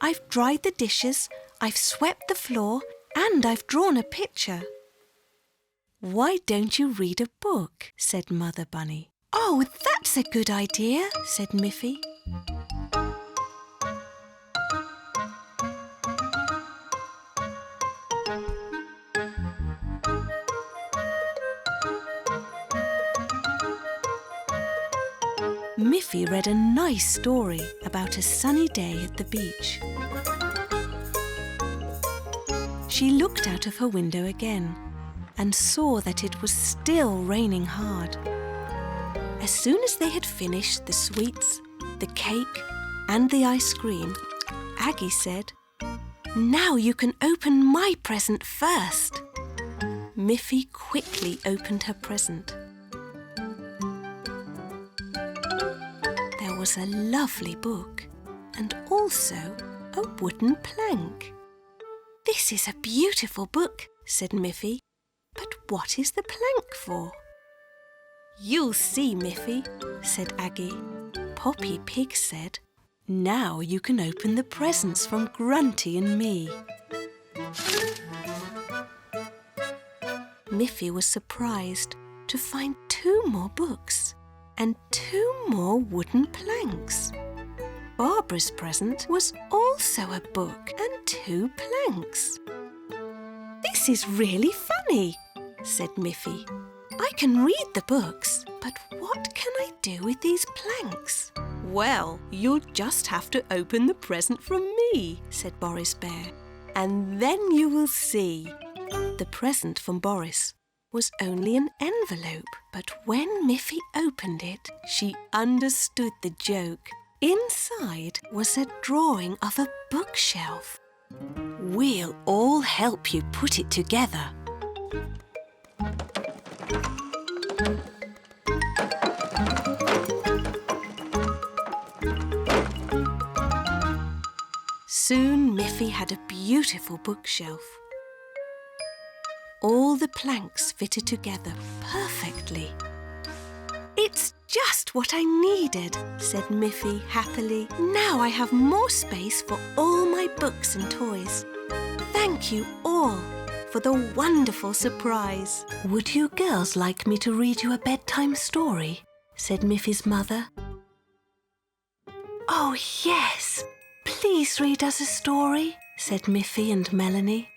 I've dried the dishes, I've swept the floor, and I've drawn a picture." "Why don't you read a book?" said Mother Bunny. "Oh, that's a good idea," said Miffy. Miffy read a nice story about a sunny day at the beach. She looked out of her window again and saw that it was still raining hard. As soon as they had finished the sweets, the cake and the ice cream, Aggie said, "Now you can open my present first." Miffy quickly opened her present. There was a lovely book and also a wooden plank. "This is a beautiful book," said Miffy. "But what is the plank for?" "You'll see, Miffy," said Aggie. Poppy Pig said, "Now you can open the presents from Grunty and me." Miffy was surprised to find 2 more books and 2 more wooden planks. Barbara's present was also a book and 2 planks. "This is really funny," said Miffy. "I can read the books, but what can I do with these planks?" "Well, you'll just have to open the present from me," said Boris Bear, "and then you will see." The present from Boris was only an envelope, but when Miffy opened it, she understood the joke. Inside was a drawing of a bookshelf. "We'll all help you put it together." Soon Miffy had a beautiful bookshelf. All the planks fitted together perfectly. "It's just what I needed," said Miffy happily. "Now I have more space for all my books and toys. Thank you all for the wonderful surprise." "Would you girls like me to read you a bedtime story?" said Miffy's mother. "Oh, yes! Please read us a story," said Miffy and Melanie.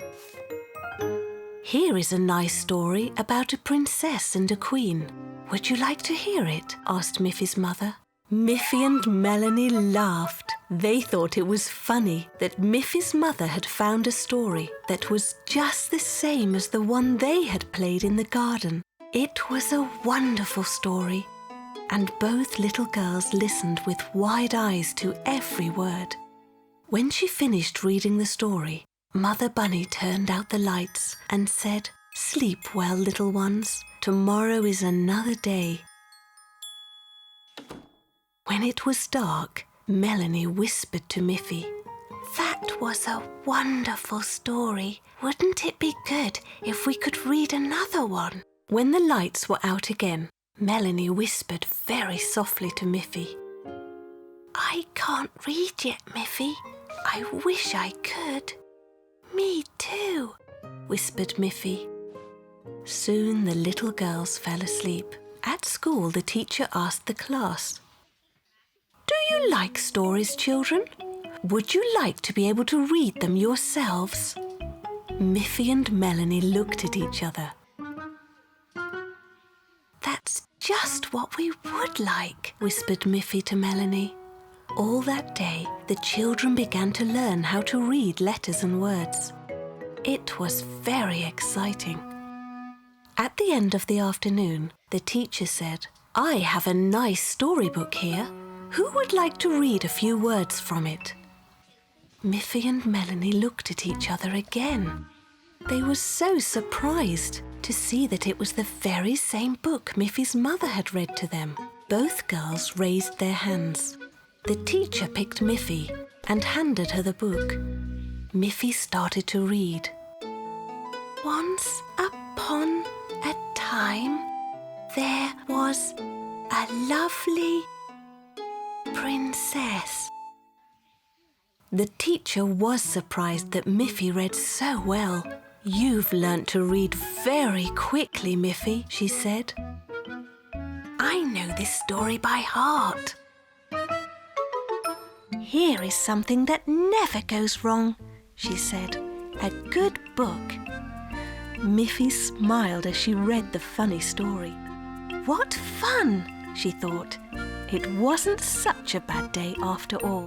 "Here is a nice story about a princess and a queen. Would you like to hear it?" asked Miffy's mother. Miffy and Melanie laughed. They thought it was funny that Miffy's mother had found a story that was just the same as the one they had played in the garden. It was a wonderful story, and both little girls listened with wide eyes to every word. When she finished reading the story, Mother Bunny turned out the lights and said, "Sleep well, little ones. Tomorrow is another day." When it was dark, Melanie whispered to Miffy, "That was a wonderful story. Wouldn't it be good if we could read another one?" When the lights were out again, Melanie whispered very softly to Miffy, "I can't read yet, Miffy. I wish I could." "Me too," whispered Miffy. Soon the little girls fell asleep. At school, the teacher asked the class, "Do you like stories, children? Would you like to be able to read them yourselves?" Miffy and Melanie looked at each other. "That's just what we would like," whispered Miffy to Melanie. All that day, the children began to learn how to read letters and words. It was very exciting. At the end of the afternoon, the teacher said, "I have a nice storybook here. Who would like to read a few words from it?" Miffy and Melanie looked at each other again. They were so surprised to see that it was the very same book Miffy's mother had read to them. Both girls raised their hands. The teacher picked Miffy and handed her the book. Miffy started to read. "Once upon a time, there was a lovely princess. The teacher was surprised that Miffy read so well. "You've learnt to read very quickly, Miffy," she said. "I know this story by heart. Here is something that never goes wrong," she said. "A good book." Miffy smiled as she read the funny story. What fun, she thought. It wasn't such a bad day after all.